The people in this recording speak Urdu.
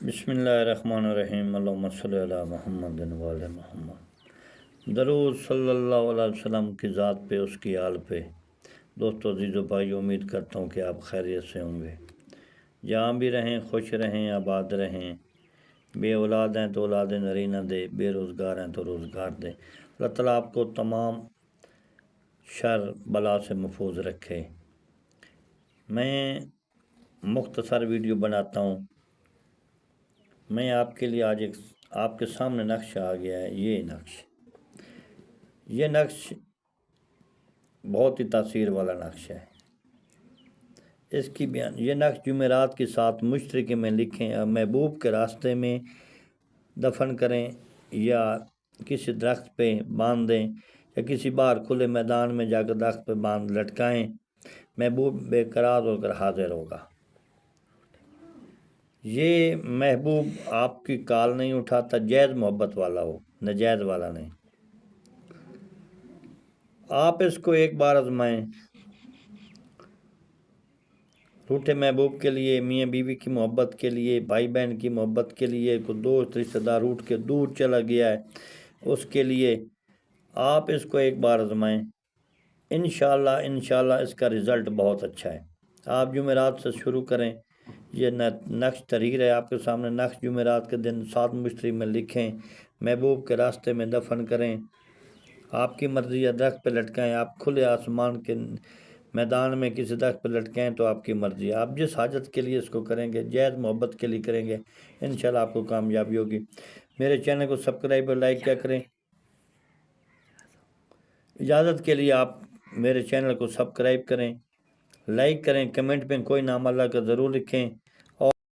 بسم اللہ الرحمن الرحیم اللہم صلی علی محمد و علی محمد۔ درود صلی اللہ علیہ وسلم کی ذات پہ، اس کی آل پہ۔ دوستو عزیز و بھائی، امید کرتا ہوں کہ آپ خیریت سے ہوں گے، جہاں بھی رہیں خوش رہیں، آباد رہیں۔ بے اولاد ہیں تو اولاد نرینہ دے، بے روزگار ہیں تو روزگار دے۔ اللہ تعالیٰ آپ کو تمام شر بلا سے محفوظ رکھے۔ میں مختصر ویڈیو بناتا ہوں۔ میں آپ کے لیے آج آپ کے سامنے نقش آ گیا ہے۔ یہ نقش بہت ہی تاثیر والا نقش ہے۔ اس کی یہ نقش جمعرات کی 7 مشترکہ میں لکھیں اور محبوب کے راستے میں دفن کریں، یا کسی درخت پہ باندھ دیں، یا کسی باہر کھلے میدان میں جا کر درخت پہ باندھ لٹکائیں۔ محبوب بے قرار ہو کر حاضر ہوگا۔ یہ محبوب آپ کی کال نہیں اٹھاتا، جائز محبت والا ہو، ناجائز والا نہیں۔ آپ اس کو ایک بار آزمائیں۔ روٹھے محبوب کے لیے، میاں بیوی کی محبت کے لیے، بھائی بہن کی محبت کے لیے، کوئی دوست رشتہ دار روٹھ کے دور چلا گیا ہے، اس کے لیے آپ اس کو ایک بار آزمائیں۔ انشاءاللہ اس کا رزلٹ بہت اچھا ہے۔ آپ جمعرات سے شروع کریں۔ یہ نقش تحریر ہے آپ کے سامنے۔ نقش جمعرات کے دن 7 مشتری میں لکھیں، محبوب کے راستے میں دفن کریں۔ آپ کی مرضی، یا درخت پہ لٹکائیں، آپ کھلے آسمان کے میدان میں کسی درخت پہ لٹکائیں تو آپ کی مرضی۔ آپ جس حاجت کے لیے اس کو کریں گے، جائز محبت کے لیے کریں گے، انشاءاللہ آپ کو کامیابی ہوگی۔ میرے چینل کو سبسکرائب اور لائک کیا کریں۔ اجازت کے لیے آپ میرے چینل کو سبسکرائب کریں، لائک کریں، کمنٹ میں کوئی نام اللہ کا ضرور لکھیں۔